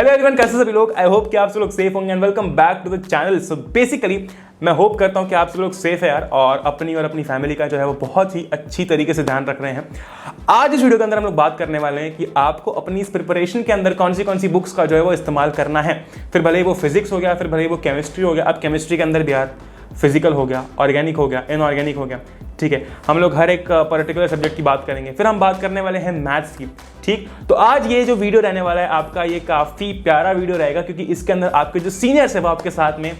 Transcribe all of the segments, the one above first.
Hello everyone, कैसे सभी लोग। आई होप कि आप सब लोग सेफ होंगे and welcome back to the channel. So basically मैं होप करता हूं कि आप सब लोग सेफ है यार, और अपनी फैमिली का जो है वो बहुत ही अच्छी तरीके से ध्यान रख रहे हैं। आज इस वीडियो के अंदर हम लोग बात करने वाले हैं कि आपको अपनी इस प्रिपरेशन के अंदर कौन सी बुक्स का जो है वो इस्तेमाल करना है। फिर भले ही वो फिजिक्स हो गया, फिर भले ही वो केमिस्ट्री हो गया। अब केमिस्ट्री के अंदर भी यार फिजिकल हो गया, ऑर्गेनिक हो गया, इनऑर्गेनिक हो गया, ठीक है। हम लोग हर एक पर्टिकुलर सब्जेक्ट की बात करेंगे। फिर हम बात करने वाले हैं मैथ्स की, ठीक। तो आज ये जो वीडियो रहने वाला है आपका, ये काफ़ी प्यारा वीडियो रहेगा, क्योंकि इसके अंदर आपके जो सीनियर्स है वो आपके साथ में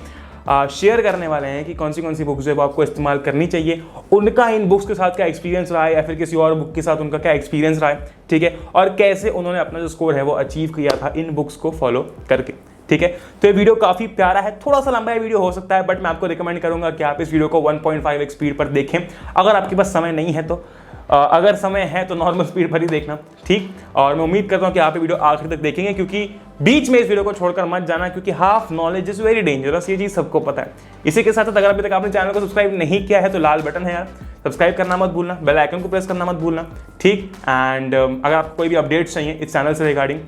शेयर करने वाले हैं कि कौन सी बुक्स है वो आपको इस्तेमाल करनी चाहिए, उनका इन बुक्स के साथ क्या एक्सपीरियंस रहा है, या फिर किसी और बुक के साथ उनका क्या एक्सपीरियंस रहा है, ठीक है, और कैसे उन्होंने अपना जो स्कोर है वो अचीव किया था इन बुक्स को फॉलो करके, ठीक है। तो ये वीडियो काफी प्यारा है, थोड़ा सा लंबा वीडियो हो सकता है, बट मैं आपको रिकमेंड करूंगा कि आप इस वीडियो को 1.5x स्पीड पर देखें। अगर आपके पास समय नहीं है तो अगर समय है तो नॉर्मल स्पीड पर ही देखना, ठीक। और मैं उम्मीद करता हूं कि आप ये वीडियो आखिर तक देखेंगे, क्योंकि बीच में इस वीडियो को छोड़कर मत जाना, क्योंकि half knowledge is very dangerous, ये चीज सबको पता है। इसी के साथ साथ अगर अभी तक आपने चैनल को सब्सक्राइब नहीं किया है तो लाल बटन है यार, सब्सक्राइब करना मत भूलना, बेल आइकन को प्रेस करना मत भूलना, ठीक। एंड अगर आपको कोई भी अपडेट्स चाहिए इस चैनल से रिगार्डिंग,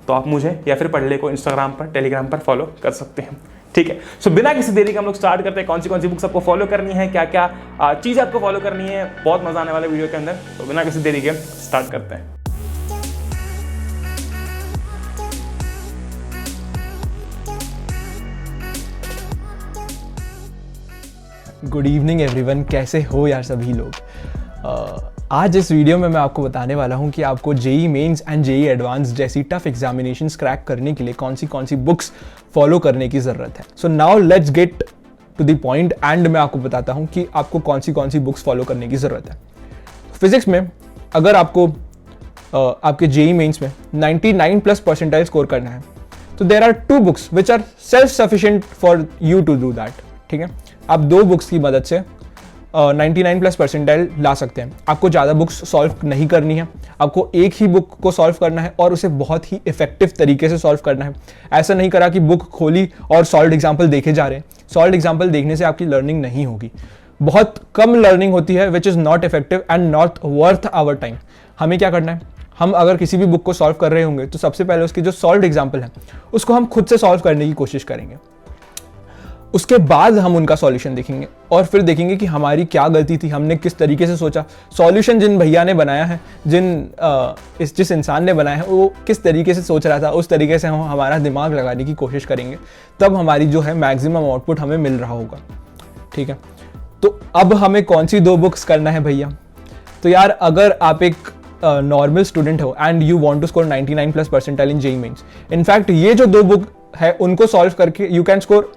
तो आप मुझे या फिर पढ़ले को इंस्टाग्राम पर, टेलीग्राम पर फॉलो कर सकते हैं, ठीक है। सो बिना किसी देरी के हम लोग स्टार्ट करते हैं। कौन सी बुक्स आपको फॉलो करनी है, क्या क्या चीज़ आपको फॉलो करनी है, बहुत मजा आने वाला वीडियो के अंदर। तो बिना किसी देरी के स्टार्ट करते हैं। गुड इवनिंग एवरीवन, कैसे हो यार सभी लोग। आज इस वीडियो में मैं आपको बताने वाला हूं कि आपको JEE Mains and JEE advance जैसी टफ एग्जामिनेशंस क्रैक करने के लिए कौन सी बुक्स फॉलो करने की ज़रूरत है। So now let's get to the point and मैं आपको बताता हूं कि आपको कौन सी बुक्स फॉलो करने की ज़रूरत है। फिजिक्स में अगर आपको आपके जेई मेंस में 99+ परसेंटाइल स्कोर करना है, तो there are 2 books which are self sufficient for you to do that, ठीक है। आप 2 बुक्स की मदद से 99+ परसेंटाइल ला सकते हैं। आपको ज़्यादा बुक्स सॉल्व नहीं करनी है, आपको एक ही बुक को सॉल्व करना है और उसे बहुत ही इफेक्टिव तरीके से सॉल्व करना है। ऐसा नहीं करा कि बुक खोली और सॉल्व्ड एग्जाम्पल देखे जा रहे हैं। सॉल्व्ड एग्जाम्पल देखने से आपकी लर्निंग नहीं होगी, बहुत कम लर्निंग होती है, which is not effective and not worth our time. हमें क्या करना है, हम अगर किसी भी बुक को सॉल्व कर रहे होंगे तो सबसे पहले उसकी जो सॉल्व्ड एग्जाम्पल है उसको हम खुद से सॉल्व करने की कोशिश करेंगे। उसके बाद हम उनका सॉल्यूशन देखेंगे और फिर देखेंगे कि हमारी क्या गलती थी, हमने किस तरीके से सोचा। सॉल्यूशन जिन भैया ने बनाया है, जिस इंसान ने बनाया है, वो किस तरीके से सोच रहा था, उस तरीके से हम हमारा दिमाग लगाने की कोशिश करेंगे, तब हमारी जो है मैक्सिमम आउटपुट हमें मिल रहा होगा, ठीक है। तो अब हमें कौन सी 2 बुक्स करना है भैया। तो यार अगर आप एक नॉर्मल स्टूडेंट हो and you want to score 99+ percentile in JEE Mains, in fact ये जो 2 बुक है उनको सॉल्व करके यू कैन स्कोर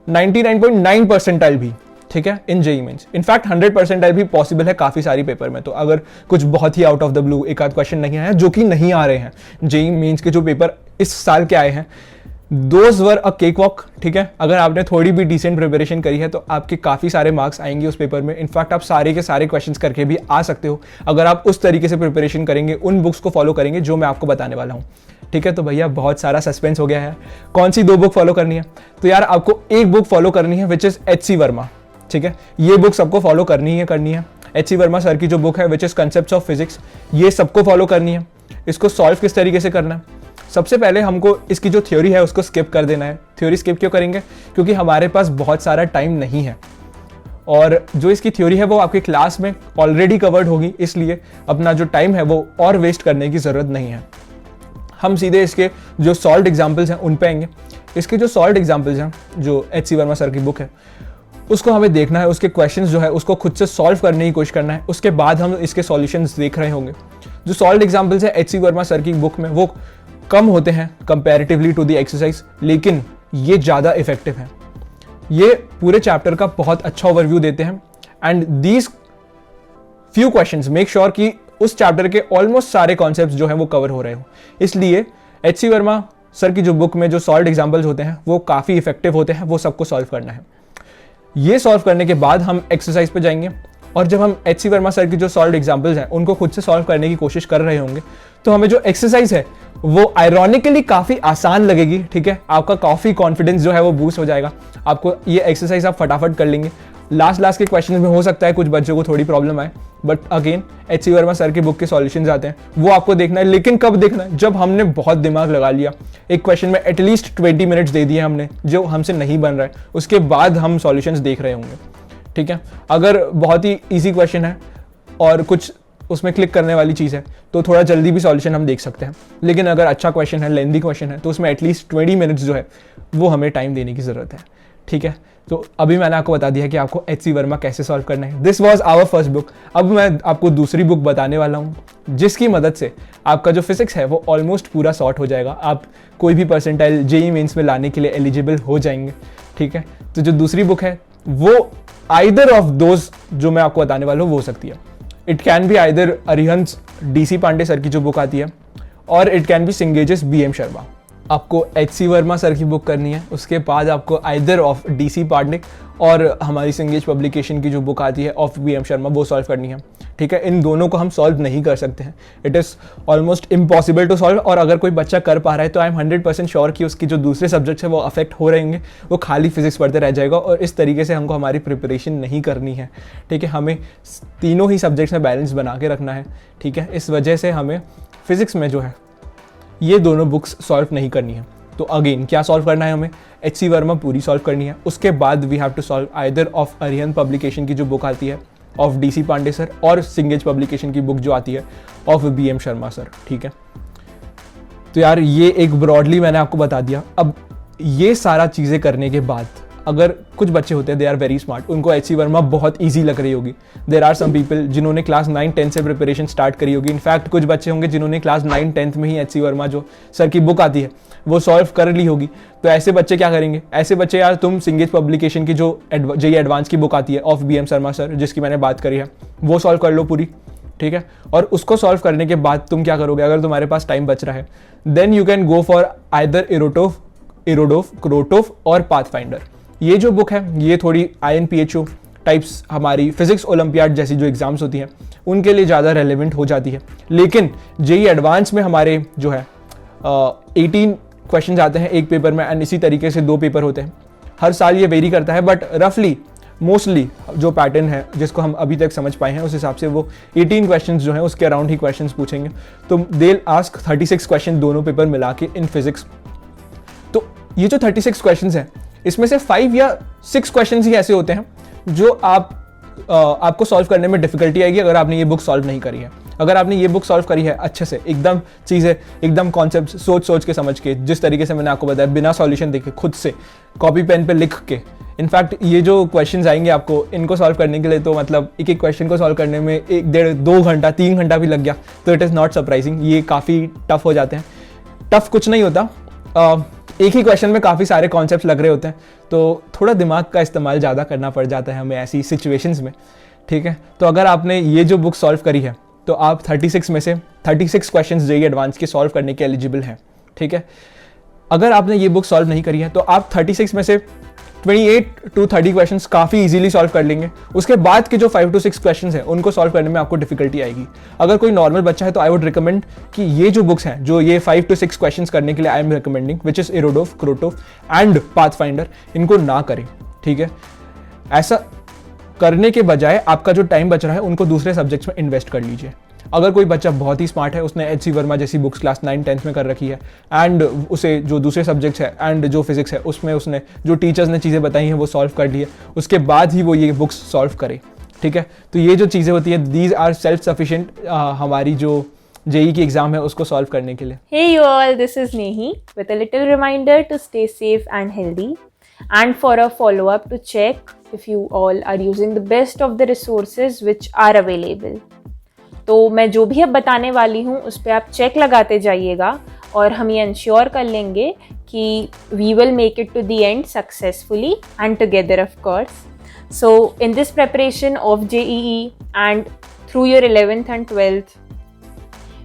99.9 परसेंटाइल भी, ठीक है, in JEE Mains. In fact 100 percentile भी पॉसिबल है काफ़ी सारी पेपर में। तो अगर कुछ बहुत ही आउट ऑफ द ब्लू एक आध क्वेश्चन नहीं आया, जो कि नहीं आ रहे हैं, जेईई मेंस के जो पेपर इस साल के आए हैं, those were a cake walk, ठीक है। अगर आपने थोड़ी भी डिसेंट प्रिपरेशन करी है तो आपके काफ़ी सारे मार्क्स आएंगे उस पेपर में। इनफैक्ट आप सारे के सारे क्वेश्चंस करके भी आ सकते हो, अगर आप उस तरीके से प्रिपरेशन करेंगे, उन बुक्स को फॉलो करेंगे जो मैं आपको बताने वाला हूँ, ठीक है। तो भैया बहुत सारा सस्पेंस हो गया है, कौन सी 2 बुक फॉलो करनी है। तो यार आपको एक बुक फॉलो करनी है विच इज़ एच.सी. वर्मा, ठीक है। ये बुक सबको फॉलो करनी है। एच.सी. वर्मा सर की जो बुक है which is concepts of physics, ये सबको फॉलो करनी है। इसको सॉल्व किस तरीके से करना है, सबसे पहले हमको इसकी जो थ्योरी है उसको स्किप कर देना है। थ्योरी स्किप क्यों करेंगे, क्योंकि हमारे पास बहुत सारा टाइम नहीं है, और जो इसकी थ्योरी है वो आपकी क्लास में ऑलरेडी कवर्ड होगी, इसलिए अपना जो टाइम है वो और वेस्ट करने की ज़रूरत नहीं है। हम सीधे इसके जो सॉल्व्ड एग्जाम्पल्स हैं उन पे आएंगे। इसके जो सॉल्व्ड एग्जाम्पल्स हैं, जो एच.सी. वर्मा सर की बुक है, उसको हमें देखना है, उसके क्वेश्चंस जो है उसको खुद से सॉल्व करने की कोशिश करना है। उसके बाद हम इसके सॉल्यूशंस देख रहे होंगे। जो सॉल्व्ड एग्जाम्पल्स है एच.सी. वर्मा सर की बुक में, वो कम होते हैं कंपैरेटिवली टू द एक्सरसाइज, लेकिन ये ज़्यादा इफेक्टिव हैं। ये पूरे चैप्टर का बहुत अच्छा ओवरव्यू देते हैं and these few questions make sure कि उस चैप्टर के ऑलमोस्ट सारे कॉन्सेप्ट्स जो हैं वो कवर हो रहे हो। इसलिए एच.सी. वर्मा सर की जो बुक में जो सॉल्व्ड एग्जाम्पल्स होते हैं वो काफ़ी इफेक्टिव होते हैं, वो सबको सॉल्व करना है। ये सॉल्व करने के बाद हम एक्सरसाइज पे जाएंगे, और जब हम एच.सी. वर्मा सर की जो सॉल्व्ड एग्जाम्पल्स हैं उनको खुद से सॉल्व करने की कोशिश कर रहे होंगे, तो हमें जो एक्सरसाइज है वो आयरॉनिकली काफ़ी आसान लगेगी, ठीक है। आपका काफ़ी कॉन्फिडेंस जो है वो बूस्ट हो जाएगा। आपको ये एक्सरसाइज आप फटाफट कर लेंगे लास्ट के क्वेश्चन में हो सकता है कुछ बच्चों को थोड़ी प्रॉब्लम आए, बट अगेन एच.सी. वर्मा सर की बुक के सॉल्यूशंस आते हैं, वो आपको देखना है। लेकिन कब देखना है? जब हमने बहुत दिमाग लगा लिया, एक क्वेश्चन में एटलीस्ट 20 मिनट्स दे दिए हमने जो हमसे नहीं बन रहा है, उसके बाद हम सॉल्यूशंस देख रहे होंगे, ठीक है। अगर बहुत ही ईजी क्वेश्चन है और कुछ उसमें क्लिक करने वाली चीज़ है तो थोड़ा जल्दी भी सॉल्यूशन हम देख सकते हैं। लेकिन अगर अच्छा क्वेश्चन है, लेंदी क्वेश्चन है, तो उसमें एटलीस्ट 20 मिनट्स जो है वो हमें टाइम देने की ज़रूरत है, ठीक है। तो अभी मैंने आपको बता दिया कि आपको एच.सी. वर्मा कैसे सॉल्व करना है। This was our first book. अब मैं आपको दूसरी बुक बताने वाला हूँ जिसकी मदद से आपका जो फिजिक्स है वो ऑलमोस्ट पूरा सॉर्ट हो जाएगा। आप कोई भी परसेंटाइल जेईई मेंस में लाने के लिए एलिजिबल हो जाएंगे, ठीक है। तो जो दूसरी बुक है वो आइदर ऑफ दोज जो मैं आपको बताने वाला हूँ वो हो सकती है। It can be either Arihant D C. Pandey sir की जो बुक आती है, और it can be Cengage's B M. Sharma. आपको एच.सी. वर्मा सर की बुक करनी है, उसके बाद आपको आइदर ऑफ डी.सी. पांडे और हमारी सिंगेज पब्लिकेशन की जो बुक आती है ऑफ बी.एम. शर्मा वो सॉल्व करनी है, ठीक है। इन दोनों को हम सॉल्व नहीं कर सकते हैं, it is almost impossible to solve. और अगर कोई बच्चा कर पा रहा है तो आई एम 100% श्योर कि उसकी जो दूसरे सब्जेक्ट्स है वो अफेक्ट हो रहेंगे, वो खाली फिजिक्स पढ़ते रह जाएगा। और इस तरीके से हमको हमारी प्रिपरेशन नहीं करनी है, ठीक है। हमें तीनों ही सब्जेक्ट्स में बैलेंस बना के रखना है, ठीक है। इस वजह से हमें फिजिक्स में जो है ये दोनों बुक्स सॉल्व नहीं करनी है। तो अगेन क्या सॉल्व करना है हमें? एच.सी. वर्मा पूरी सॉल्व करनी है, उसके बाद we have to solve either of Arihant publication की जो बुक आती है ऑफ डी.सी. पांडे सर, और सिंगेज पब्लिकेशन की बुक जो आती है ऑफ बी.एम. शर्मा सर, ठीक है। तो यार ये एक ब्रॉडली मैंने आपको बता दिया। अब ये सारा चीज़ें करने के बाद अगर कुछ बच्चे होते हैं दे आर वेरी स्मार्ट, उनको एच.सी. वर्मा बहुत ईजी लग रही होगी। देर आर सम पीपल जिन्होंने क्लास 9-10 से प्रिपरेशन स्टार्ट करी होगी। इनफैक्ट कुछ बच्चे होंगे जिन्होंने क्लास 9-10 में ही एच.सी. वर्मा जो सर की बुक आती है वो सॉल्व कर ली होगी। तो ऐसे बच्चे क्या करेंगे? ऐसे बच्चे यार तुम सिंगेज पब्लिकेशन की जो जेईई एडवांस की बुक आती है ऑफ बी.एम. शर्मा सर जिसकी मैंने बात करी है वो सॉल्व कर लो पूरी, ठीक है। और उसको सॉल्व करने के बाद तुम क्या करोगे? अगर तुम्हारे पास टाइम बच रहा है then you can go for either Irodov, Krotov और पाथफाइंडर। ये जो बुक है ये थोड़ी INPHO टाइप्स हमारी फिजिक्स ओलंपियाड जैसी जो एग्जाम्स होती हैं उनके लिए ज़्यादा रेलेवेंट हो जाती है। लेकिन जेईई एडवांस में हमारे जो है 18 क्वेश्चंस आते हैं एक पेपर में, एंड इसी तरीके से 2 पेपर होते हैं। हर साल ये वेरी करता है, बट रफली मोस्टली जो पैटर्न है जिसको हम अभी तक समझ पाए हैं उस हिसाब से वो 18 क्वेश्चंस जो हैं उसके अराउंड ही क्वेश्चंस पूछेंगे। तो दे विल आस्क 36 क्वेश्चन दोनों पेपर मिला के इन फिजिक्स। तो ये जो 36 क्वेश्चंस हैं इसमें से 5 या 6 क्वेश्चंस ही ऐसे होते हैं जो आपको सॉल्व करने में डिफिकल्टी आएगी अगर आपने ये बुक सॉल्व नहीं करी है। अगर आपने ये बुक सॉल्व करी है अच्छे से, एकदम चीज़ें एकदम कॉन्सेप्ट सोच के समझ के, जिस तरीके से मैंने आपको बताया, बिना सॉल्यूशन देखे खुद से कॉपी पेन पे लिख के। इनफैक्ट ये जो क्वेश्चंस आएंगे आपको इनको सॉल्व करने के लिए तो मतलब एक क्वेश्चन को सॉल्व करने में 1-1.5-2 घंटा 3 घंटा भी लग गया तो इट इज़ नॉट सरप्राइजिंग, ये काफ़ी टफ हो जाते हैं। टफ कुछ नहीं होता, एक ही क्वेश्चन में काफ़ी सारे कॉन्सेप्ट्स लग रहे होते हैं, तो थोड़ा दिमाग का इस्तेमाल ज़्यादा करना पड़ जाता है हमें ऐसी सिचुएशंस में, ठीक है। तो अगर आपने ये जो बुक सॉल्व करी है तो आप 36 में से 36 क्वेश्चंस जेईई एडवांस के सॉल्व करने के एलिजिबल हैं, ठीक है। अगर आपने ये बुक सॉल्व नहीं करी है तो आप 36 में से 28 to 30 क्वेश्चंस काफ़ी इजीली सॉल्व कर लेंगे। उसके बाद के जो 5 to 6 क्वेश्चंस हैं उनको सॉल्व करने में आपको डिफिकल्टी आएगी। अगर कोई नॉर्मल बच्चा है तो आई वुड रिकमेंड कि ये जो बुक्स हैं जो ये 5 to 6 क्वेश्चंस करने के लिए I am recommending, which is Irodov, Krotov and Pathfinder, इनको ना करें, ठीक है। ऐसा करने के बजाय आपका जो टाइम बच रहा है उनको दूसरे सब्जेक्ट्स में इन्वेस्ट कर लीजिए। अगर कोई बच्चा बहुत ही स्मार्ट है, उसने एच.सी. वर्मा जैसी बुक्स क्लास 9-10 में कर रखी है एंड उसे जो दूसरे सब्जेक्ट्स है एंड जो फिजिक्स है उसमें उसने जो टीचर्स ने चीज़ें बताई हैं वो सॉल्व कर ली है, उसके बाद ही वो ये बुक्स सॉल्व करे, ठीक है। तो ये जो चीज़ें होती हैं दीज आर सेल्फ सफिशिएंट हमारी जो जेईई की एग्जाम है उसको सॉल्व करने के लिए। Hey you all, this is Nehi with a little reminder to stay safe and healthy and for a follow-up to check if you all are using the best of the resources which are available. तो मैं जो भी अब बताने वाली हूँ उस पर आप चेक लगाते जाइएगा और हम ये इंश्योर कर लेंगे कि we will make it to the end successfully and together of course. So in this preparation of JEE and through your 11th and 12th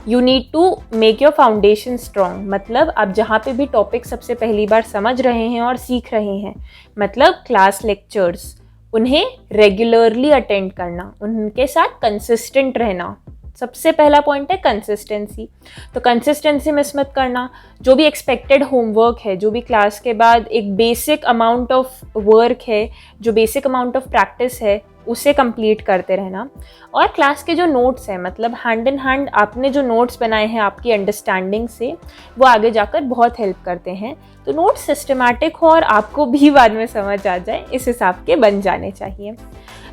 you need to make your foundation strong. मतलब आप जहाँ पे भी topic सबसे पहली बार समझ रहे हैं और सीख रहे हैं, मतलब क्लास लेक्चर्स, उन्हें रेगुलरली अटेंड करना, उनके साथ कंसिस्टेंट रहना। सबसे पहला पॉइंट है कंसिस्टेंसी। तो कंसिस्टेंसी मिस मत करना। जो भी एक्सपेक्टेड होमवर्क है, जो भी क्लास के बाद एक बेसिक अमाउंट ऑफ वर्क है, जो बेसिक अमाउंट ऑफ प्रैक्टिस है, उसे कंप्लीट करते रहना। और क्लास के जो नोट्स हैं, मतलब हैंड इन हैंड आपने जो नोट्स बनाए हैं आपकी अंडरस्टैंडिंग से, वो आगे जाकर बहुत हेल्प करते हैं। तो नोट्स सिस्टमैटिक हो और आपको भी बाद में समझ आ जाए, इस हिसाब के बन जाने चाहिए।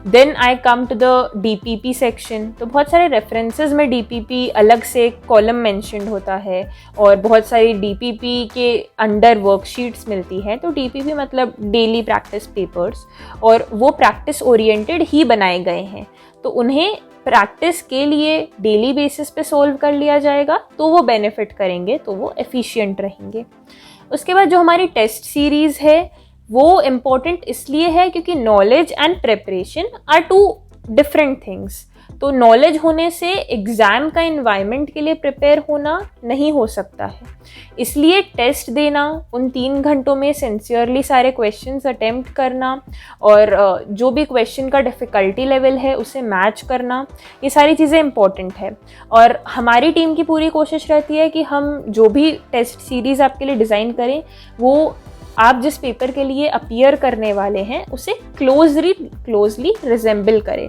Then I come to the DPP section. तो बहुत सारे रेफरेंसेस में DPP अलग से कॉलम मेंशन्ड होता है और बहुत सारी DPP के अंडर वर्कशीट्स मिलती हैं। तो DPP मतलब डेली प्रैक्टिस पेपर्स, और वो प्रैक्टिस ओरिएंटेड ही बनाए गए हैं। तो उन्हें प्रैक्टिस के लिए डेली बेसिस पे सोल्व कर लिया जाएगा, तो वो बेनिफिट करेंगे, तो वो एफिशिएंट रहेंगे। उसके बाद जो हमारी टेस्ट सीरीज़ है वो इम्पॉर्टेंट इसलिए है क्योंकि knowledge and preparation are two different things. तो नॉलेज होने से एग्ज़ाम का इन्वायरमेंट के लिए प्रिपेयर होना नहीं हो सकता है, इसलिए टेस्ट देना, उन 3 घंटों में सिंसियरली सारे क्वेश्चंस अटेम्प्ट करना और जो भी क्वेश्चन का डिफ़िकल्टी लेवल है उसे मैच करना, ये सारी चीज़ें इम्पॉर्टेंट है। और हमारी टीम की पूरी कोशिश रहती है कि हम जो भी टेस्ट सीरीज़ आपके लिए डिज़ाइन करें, वो आप जिस पेपर के लिए अपीयर करने वाले हैं उसे क्लोजली रिजेंबल करें।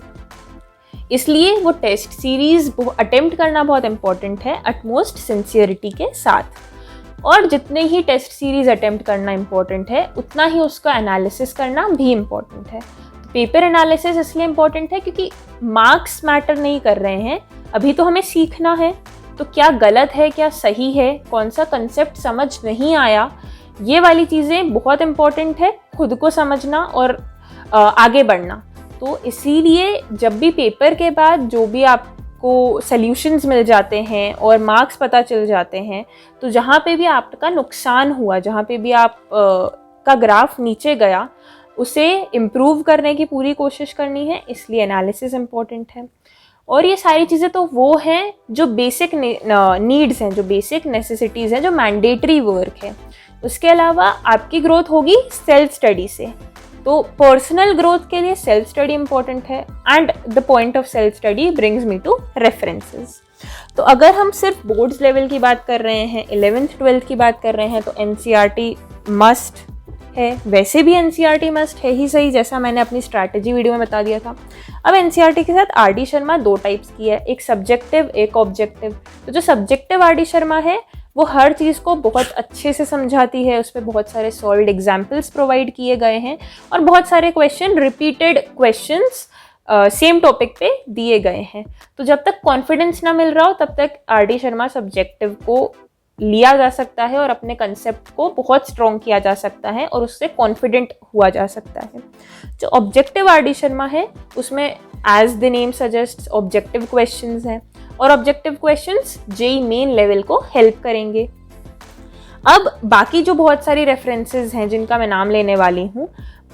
इसलिए वो टेस्ट सीरीज़ अटेम्प्ट करना बहुत इम्पॉर्टेंट है, अटमोस्ट सिंसियरिटी के साथ। और जितने ही टेस्ट सीरीज़ अटेम्प्ट करना इम्पॉर्टेंट है, उतना ही उसका एनालिसिस करना भी इम्पॉर्टेंट है। तो पेपर एनालिसिस इसलिए इम्पॉर्टेंट है क्योंकि मार्क्स मैटर नहीं कर रहे हैं, अभी तो हमें सीखना है। तो क्या गलत है, क्या सही है, कौन सा कंसेप्ट समझ नहीं आया, ये वाली चीज़ें बहुत इम्पॉर्टेंट है, खुद को समझना और आगे बढ़ना। तो इसीलिए जब भी पेपर के बाद जो भी आपको सॉल्यूशंस मिल जाते हैं और मार्क्स पता चल जाते हैं, तो जहाँ पे भी आपका नुकसान हुआ, जहाँ पे भी आप का ग्राफ नीचे गया, उसे इम्प्रूव करने की पूरी कोशिश करनी है, इसलिए एनालिसिस इम्पॉर्टेंट है। और ये सारी चीज़ें तो वो हैं जो बेसिक नीड्स हैं, जो बेसिक नेसेसिटीज़ हैं, जो मैंडेटरी वर्क है। उसके अलावा आपकी ग्रोथ होगी सेल्फ स्टडी से। तो पर्सनल ग्रोथ के लिए सेल्फ स्टडी इंपॉर्टेंट है, and the point of self study brings me to references. तो अगर हम सिर्फ बोर्ड्स लेवल की बात कर रहे हैं, 11th 12th की बात कर रहे हैं, तो NCERT मस्ट है। वैसे भी NCERT मस्ट है ही सही, जैसा मैंने अपनी स्ट्रैटेजी वीडियो में बता दिया था। अब NCERT के साथ RD शर्मा 2 टाइप्स की है, एक सब्जेक्टिव, एक ऑब्जेक्टिव। तो जो सब्जेक्टिव RD शर्मा है वो हर चीज़ को बहुत अच्छे से समझाती है, उस पर बहुत सारे सॉल्व्ड एग्जाम्पल्स प्रोवाइड किए गए हैं और बहुत सारे रिपीटेड क्वेश्चंस सेम टॉपिक पे दिए गए हैं। तो जब तक कॉन्फिडेंस ना मिल रहा हो तब तक RD शर्मा सब्जेक्टिव को लिया जा सकता है और अपने कंसेप्ट को बहुत स्ट्रॉन्ग किया जा सकता है और उससे कॉन्फिडेंट हुआ जा सकता है। जो ऑब्जेक्टिव RD शर्मा है उसमें as the name suggest objective questions हैं और objective questions JEE main level को हेल्प करेंगे। अब बाकी जो बहुत सारी रेफरेंसेस हैं जिनका मैं नाम लेने वाली हूँ,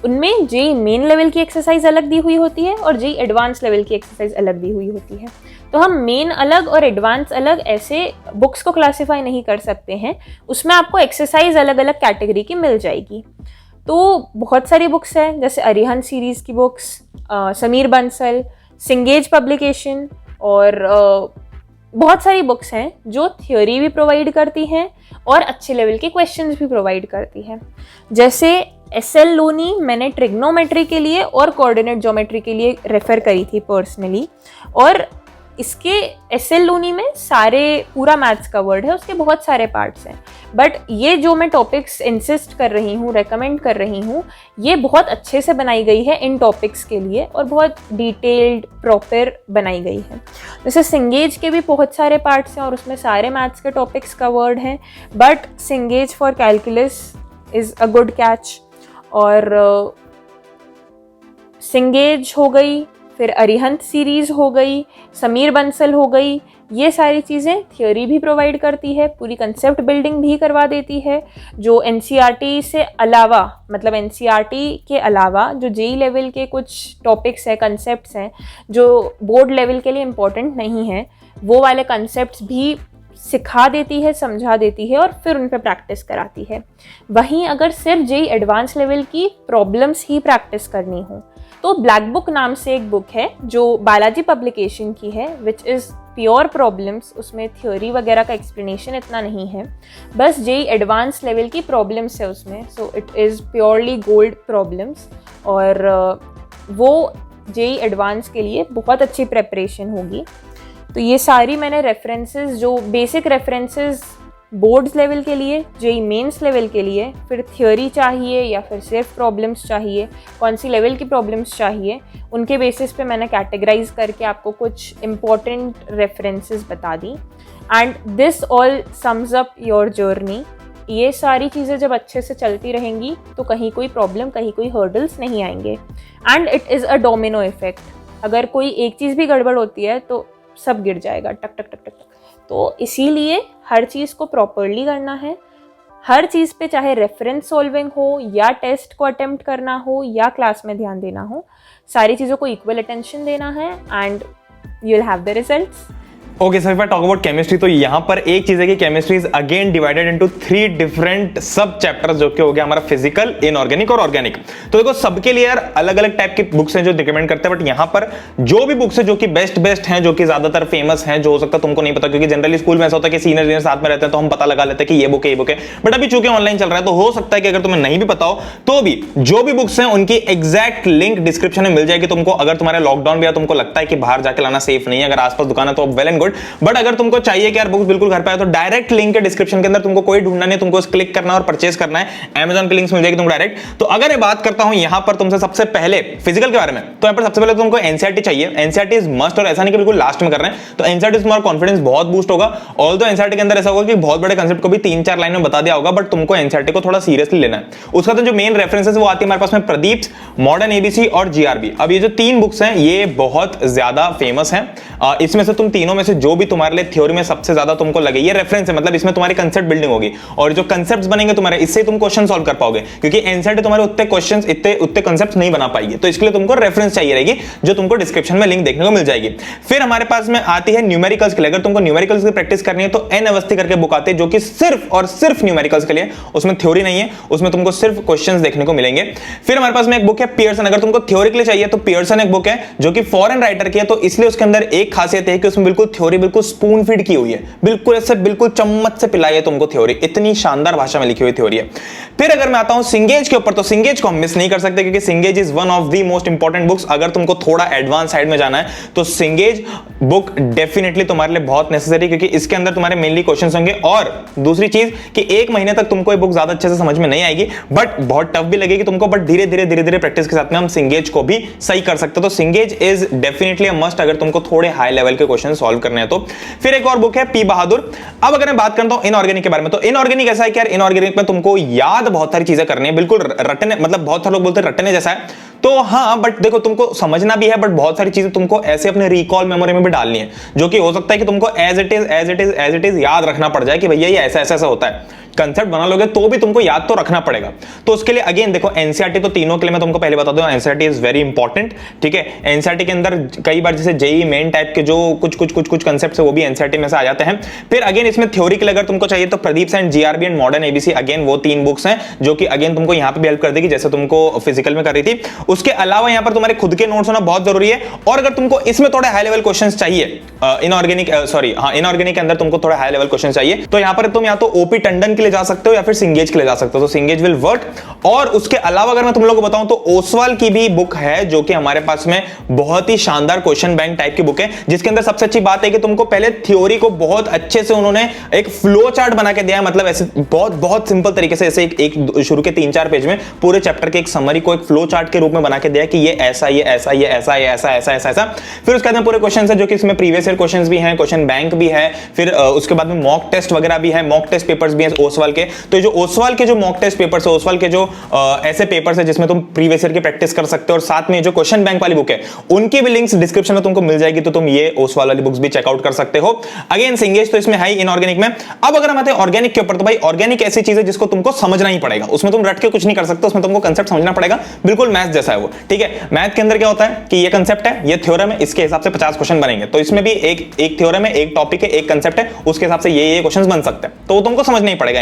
उनमें JEE मेन लेवल की एक्सरसाइज अलग दी हुई होती है और JEE एडवांस लेवल की एक्सरसाइज अलग दी हुई होती है। तो हम मेन अलग और एडवांस अलग ऐसे बुक्स को क्लासीफाई नहीं कर सकते हैं, उसमें आपको एक्सरसाइज अलग अलग कैटेगरी की मिल जाएगी। तो बहुत सारी बुक्स हैं, जैसे अरिहंत सीरीज़ की बुक्स, समीर बंसल, सिंगेज पब्लिकेशन और बहुत सारी बुक्स हैं जो थ्योरी भी प्रोवाइड करती हैं और अच्छे लेवल के क्वेश्चंस भी प्रोवाइड करती हैं। जैसे SL लोनी मैंने ट्रिग्नोमेट्री के लिए और कोऑर्डिनेट ज्योमेट्री के लिए रेफ़र करी थी पर्सनली, और इसके SL लोनी में पूरा मैथ्स कवर्ड है, उसके बहुत सारे पार्ट्स हैं। बट ये जो मैं टॉपिक्स इंसिस्ट कर रही हूँ, रेकमेंड कर रही हूँ, ये बहुत अच्छे से बनाई गई है इन टॉपिक्स के लिए और बहुत डिटेल्ड प्रॉपर बनाई गई है। जैसे सिंगेज के भी बहुत सारे पार्ट्स हैं और उसमें सारे मैथ्स के टॉपिक्स कवर्ड हैं, but सिंगेज for calculus is a good catch. और सिंगेज हो गई, फिर अरिहंत सीरीज़ हो गई, समीर बंसल हो गई, ये सारी चीज़ें थ्योरी भी प्रोवाइड करती है, पूरी कंसेप्ट बिल्डिंग भी करवा देती है, जो NCERT से अलावा, मतलब NCERT के अलावा जो JEE लेवल के कुछ टॉपिक्स हैं, कंसेप्ट्स हैं जो बोर्ड लेवल के लिए इम्पोर्टेंट नहीं है, वो वाले कंसेप्ट्स भी सिखा देती है, समझा देती है और फिर उन पर प्रैक्टिस कराती है। वहीं अगर सिर्फ JEE एडवांस लेवल की प्रॉब्लम्स ही प्रैक्टिस करनी हो, तो ब्लैक बुक नाम से एक बुक है जो बालाजी पब्लिकेशन की है, विच इज़ प्योर प्रॉब्लम्स। उसमें थ्योरी वगैरह का एक्सप्लेनेशन इतना नहीं है, बस जेई एडवांस लेवल की प्रॉब्लम्स है उसमें। So it is purely gold problems, और वो जेई एडवांस के लिए बहुत अच्छी प्रेपरेशन होगी। तो ये सारी मैंने रेफरेंसेस, जो बेसिक रेफरेंसेस बोर्ड्स लेवल के लिए, जेई मेंस लेवल के लिए, फिर थ्योरी चाहिए या फिर सिर्फ प्रॉब्लम्स चाहिए, कौन सी लेवल की प्रॉब्लम्स चाहिए, उनके बेसिस पे मैंने कैटेगराइज करके आपको कुछ इम्पॉर्टेंट रेफरेंसेस बता दी। And this all sums up your journey. ये सारी चीज़ें जब अच्छे से चलती रहेंगी तो कहीं कोई प्रॉब्लम, कहीं कोई हर्डल्स नहीं आएंगे। And it is a domino effect. अगर कोई एक चीज़ भी गड़बड़ होती है तो सब गिर जाएगा, टक टक टक टक टक। तो इसीलिए हर चीज़ को प्रॉपरली करना है। हर चीज़ पे, चाहे रेफरेंस सॉल्विंग हो या टेस्ट को अटेम्प्ट करना हो या क्लास में ध्यान देना हो, सारी चीज़ों को इक्वल अटेंशन देना है and you will have the results. Okay sir, if I talk about chemistry, तो यहाँ पर एक चीज है कि chemistry is again divided into 3 different सब चैप्टर्स, जो कि हो गया हमारा फिजिकल, इनऑर्गेनिक और ऑर्गेनिक। तो देखो सबके लिए यार अलग अलग टाइप की बुक्स हैं जो रिकमेंड करते हैं, बट यहाँ पर जो भी बुक्स है जो कि बेस्ट हैं, जो कि ज्यादातर फेमस हैं, जो हो सकता है तुमको नहीं पता, क्योंकि जनरली स्कूल में ऐसा होता है कि सीनियर जूनियर साथ में रहते हैं तो हम पता लगा लेते हैं कि ये बुक है। बट अभी चूंकि ऑनलाइन चल रहा है तो हो सकता है कि अगर तुम्हें नहीं भी पता हो तो भी जो भी बुक्स हैं उनकी एग्जैक्ट लिंक डिस्क्रिप्शन में मिल जाएगी तुमको। अगर तुम्हारे लॉकडाउन भी, तुमको लगता है कि बाहर जाके लाना सेफ नहीं है, अगर आसपास दुकान है तो वेल एंड गुड, बट अगर तुमको चाहिए कि यार बुक्स बिल्कुल घर पे आए तो डायरेक्ट लिंक है डिस्क्रिप्शन के अंदर, तुमको कोई ढूंढना नहीं, तुमको क्लिक करना और परचेज करना है। Amazon की लिंक्स मिल जाएगी तुमको डायरेक्ट। तो अगर ये बात करता हूं यहां पर तुमसे सबसे पहले फिजिकल के बारे में, तो यहां पर सबसे पहले तुमको एनसीईआरटी चाहिए। एनसीईआरटी इज मस्ट, और ऐसा नहीं कि बिल्कुल लास्ट में कर रहे हैं, तो एनसीईआरटी से तुम्हारा कॉन्फिडेंस बहुत बूस्ट होगा। ऑल्दो एनसीईआरटी के अंदर ऐसा होगा कि बहुत बड़े कंसेप्ट को भी 3-4 लाइन में बता दिया होगा, बट तुमको एनसीईआरटी को थोड़ा सीरियसली लेना है। उसका तो जो मेन रेफरेंसेस वो आती है हमारे पास में प्रदीप, मॉडर्न एबीसी और जीआरबी। अब ये जो 3 बुक्स हैं ये बहुत ज्यादा फेमस हैं। इसमें से तुम तीनों में से जो भी तुम्हारे लिए थ्योरी में सबसे ज्यादा तुमको लगे, ये रेफरेंस है, मतलब इसमें तुम्हारी कंसेप्ट बिल्डिंग होगी, और जो कंसेप्ट्स बनेंगे तुम्हारे, इससे तुम क्वेश्चन सॉल्व कर पाओगे, क्योंकि एनसीईआरटी तुम्हारे उतने क्वेश्चंस, उतने कंसेप्ट्स नहीं बना पाएगी। तो इसके लिए तुमको रेफरेंस चाहिए रहेगी, जो तुमको डिस्क्रिप्शन में लिंक देखने को मिल जाएगी। फिर हमारे पास में आती है न्यूमेरिकल्स के लिए। अगर तुमको न्यूमेरिकल्स की प्रैक्टिस करनी है तो एन अवस्थी करके बुक आती है, जो कि सिर्फ और सिर्फ न्यूमेरिकल्स के लिए, उसमें थ्योरी नहीं है, उसमें तुमको सिर्फ क्वेश्चंस देखने को मिलेंगे। फिर हमारे पास में एक बुक है पियर्सन। अगर तुमको थ्योरी के लिए चाहिए तो पियर्सन एक बुक है जो कि फॉरेन राइटर की है, तो इसलिए उसके अंदर एक खासियत है कि उसमें बिल्कुल थ्योरी बिल्कुल स्पून फीड की हुई है, बिल्कुल ऐसे बिल्कुल चम्मच से पिलाई है तुमको थ्योरी, इतनी शानदार भाषा में लिखी हुई थ्योरी है। फिर अगर मैं आता हूं सिंगेज के ऊपर, तो सिंगेज को हम मिस नहीं कर सकते, क्योंकि Cengage is one of the most important books. अगर तुमको थोड़ा एडवांस साइड में जाना है तो सिंगेज बुक डेफिनेटली तुम्हारे लिए बहुत नेसेसरी, क्योंकि इसके अंदर तुम्हारे मेनली क्वेश्चंस होंगे। और दूसरी चीज कि 1 महीने तक तुमको ये बुक ज्यादा अच्छे से समझ में नहीं आएगी, बट बहुत टफ भी लगेगी तुमको, बट धीरे धीरे प्रैक्टिस के साथ में हम सिंगेज को भी सही कर सकते हो। तो सिंगेज इज डेफिनेटली अ मस्ट अगर तुमको थोड़े हाई लेवल के क्वेश्चन सॉल्व करने हैं तो। फिर एक और बुक है पी बहादुर। अब अगर मैं बात करता हूं इनऑर्गेनिक के बारे में, तो इनऑर्गेनिक ऐसा है कि यार इनऑर्गेनिक में तुमको याद बहुत सारी चीजें करनी है, बिल्कुल रटने, मतलब बहुत सारे लोग बोलते हैं रटने जैसा है, तो हाँ, बट देखो तुमको समझना भी है, बट बहुत सारी चीजें तुमको ऐसे अपने रिकॉल मेमोरी में भी डालनी है, जो कि हो सकता है कि तुमको एज इट इज याद रखना पड़ जाए कि भैया ये ऐसा होता है। कंसेप्ट बना लोगे तो भी तुमको याद तो रखना पड़ेगा। तो उसके लिए अगेन देखो एनसीईआरटी, तो तीनों के लिए मैं तुमको पहले बता दूं, एनसीईआरटी इज वेरी इंपॉर्टेंट, ठीक है। एनसीईआरटी के अंदर कई बार जैसे जेई मेन टाइप के जो कुछ कंसेप्ट्स है वो भी एनसीईआरटी में से आ जाते हैं। फिर अगेन इसमें थ्योरी के लिए अगर तुमको चाहिए तो Pradeep and GRB and modern ABC, again वो 3 बुक्स हैं जो कि अगेन तुमको यहाँ पे भी हेल्प कर देगी, जैसे तुमको फिजिकल में कर रही थी। उसके अलावा यहाँ पर तुम्हारे खुद के नोट्स होना बहुत जरूरी है। और अगर तुमको इसमें थोड़े हाई लेवल क्वेश्चन चाहिए, इनऑर्गेनिक के अंदर तुमको थोड़े हाई लेवल क्वेश्चन चाहिए, तो यहाँ पर तुम या तो ओपी टंडन के लिए जा सकते हो या फिर सिंगेज के लिए जा सकते हो, तो सिंगेज विल वर्क। और उसके अलावा अगर मैं तुम लोगों को बताऊं तो ओसवाल की भी बुक है, जो कि हमारे पास में बहुत ही शानदार क्वेश्चन बैंक टाइप की बुक है, जिसके अंदर सबसे अच्छी बात है कि तुमको पहले थ्योरी को बहुत अच्छे से उन्होंने एक फ्लो चार्ट बना के दिया है, मतलब ऐसे बहुत सिंपल तरीके से, ऐसे एक शुरू के 3-4 पेज में पूरे चैप्टर के एक समरी को एक फ्लो चार्ट के रूप में बना के दिया है कि ये ऐसा, ये ऐसा, ये ऐसा, ये ऐसा। फिर उसके बाद में पूरे क्वेश्चन है जो कि इसमें प्रीवियस ईयर क्वेश्चंस भी हैं, क्वेश्चन बैंक भी है, फिर उसके बाद में मॉक टेस्ट वगैरह भी है, मॉक टेस्ट पेपर्स भी हैं ओसवाल के। तो जो ओसवाल के जो मॉक टेस्ट पेपर्स है, ओसवाल के जो ऐसे पेपर्स है जिसमें तुम प्रीवियस ईयर की प्रैक्टिस कर सकते हो, और साथ में जो क्वेश्चन बैंक वाली बुक है उनकी भी लिंक्स डिस्क्रिप्शन में तुमको मिल जाएगी, तो तुम ये ओसवाल वाली बुक्स भी चेकआउट कर सकते हो। अगेन सिंगेज तो इसमें है ही इनऑर्गेनिक में। अब अगर हम आते हैं ऑर्गेनिक के ऊपर, तो भाई ऑर्गेनिक ऐसी चीज है जिसको तुमको समझना ही पड़ेगा, उसमें तुम रट के कुछ नहीं कर सकते, उसमें तुमको कंसेप्ट समझना पड़ेगा, बिल्कुल मैथ जैसा है वो, ठीक है। मैथ के अंदर क्या होता है कि ये कंसेप्ट है, ये थ्योरम है, इसके हिसाब से 50 क्वेश्चन बनेंगे, तो इसमें भी एक थ्योरम है, एक टॉपिक है, एक कंसेप्ट है, उसके हिसाब से ये क्वेश्चंस बन सकते हैं, तो वो तुमको समझना ही पड़ेगा।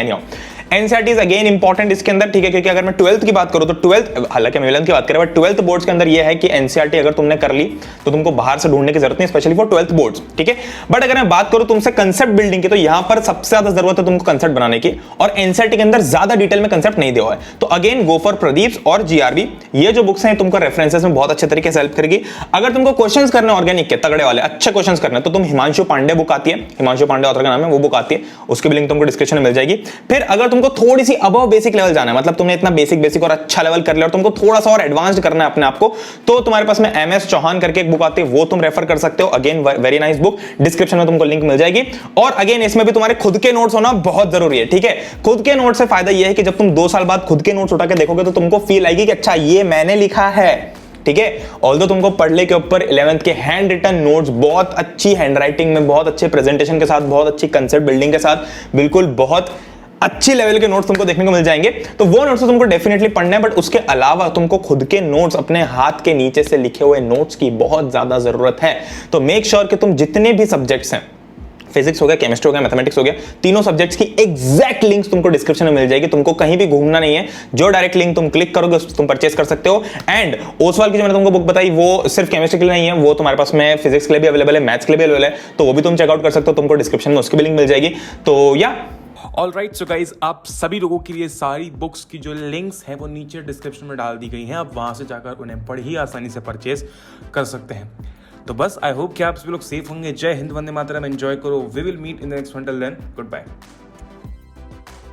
एनसीईआरटी इज अगेन इंपॉर्टेंट इसके अंदर, ठीक है, क्योंकि अगर मैं 12th की बात करूं तो 12th, हालांकि मैं 11th की बात करें, बट 12th बोर्ड्स के अंदर ये है कि एनसीईआरटी अगर तुमने कर ली तो तुमको बाहर से ढूंढने की जरूरत नहीं, स्पेशली फॉर 12th बोर्ड्स, ठीक है। बट अगर मैं बात करूं तुमसे कंसेप्ट बिल्डिंग की, तो यहां पर सबसे ज्यादा जरूरत है तुमको कंसेप्ट बनाने की, और एनसीईआरटी के अंदर ज्यादा डिटेल में कंसेप्ट नहीं दिया हुआ है। तो अगेन गो फॉर प्रदीप और जीआरबी, ये जो बुक्स हैं तुमको रेफरेंसेस में बहुत अच्छे तरीके से हेल्प करेगी। अगर तुमको क्वेश्चंस करने ऑर्गेनिक के तगड़े वाले अच्छे क्वेश्चंस करने, तो तुम हिमांशु पांडे बुक आती है, हिमांशु पांडे ऑथर का नाम है, वो बुक आती है, उसकी भी लिंक तुमको डिस्क्रिप्शन में मिल जाएगी। फिर अगर तुमको थोड़ी सी अबव बेसिक लेवल जाना है, मतलब तुमने इतना बेसिक और अच्छा लेवल कर लिया और तुमको थोड़ा सा और एडवांस्ड करना है अपने आप को, तो तुम्हारे पास में एमएस चौहान करके एक बुक आती है, वो तुम रेफर कर सकते हो। Again very nice book, description में तुमको लिंक मिल जाएगी। और अगेन इसमें भी तुम्हारे खुद के नोट्स होना बहुत जरूरी है, ठीक है। खुद के नोट्स से फायदा यह है कि जब तुम 2 साल बाद खुद के नोट्स उठा के देखोगे तो तुमको फील आएगी कि अच्छा ये मैंने लिखा है, ठीक है। ऑल्दो तुमको पढ़ने के ऊपर 11th के हैंड रिटन नोट्स बहुत अच्छी हैंडराइटिंग में, बहुत अच्छे प्रेजेंटेशन के साथ, बहुत अच्छी कंसेप्ट बिल्डिंग के साथ, बिल्कुल बहुत अच्छी लेवल के नोट्स तुमको देखने को मिल जाएंगे। तो वो नोट्स तुमको डेफिनेटली पढ़ना है, बट उसके अलावा तुमको खुद के नोट्स, अपने हाथ के नीचे से लिखे हुए नोट्स की बहुत ज्यादा जरूरत है। तो मेक श्योर कि तुम जितने भी सब्जेक्ट्स हैं, फिजिक्स हो गया, केमिस्ट्री हो गया, मैथमेटिक्स हो गया, तीनों सब्जेक्ट्स की एग्जैक्ट लिंक्स तुमको डिस्क्रिप्शन में मिल जाएगी। तुमको कहीं भी घूमना नहीं है, जो डायरेक्ट लिंक तुम क्लिक करोगे उस तुम परचेस कर सकते हो। एंड ओसवाल की जो मैंने तुमको बुक बताई वो सिर्फ केमिस्ट्री के लिए नहीं है, वो तुम्हारे पास में फिजिक्स के लिए भी अवेलेबल है, मैथ्स के लिए भी अवेलेबल है, तो वो भी तुम चेकआउट कर सकते हो। तुमको डिस्क्रिप्शन में उसकी भी लिंक मिल जाएगी। तो या ऑलराइट, सो गाइज, आप सभी लोगों के लिए सारी बुक्स की जो लिंक्स हैं वो नीचे डिस्क्रिप्शन में डाल दी गई हैं। आप वहां से जाकर उन्हें बड़ी ही आसानी से परचेज कर सकते हैं। तो बस आई होप कि आप सभी लोग सेफ होंगे। जय हिंद, वंदे मातरम, एंजॉय करो। We will meet in the next one. Till then, good bye.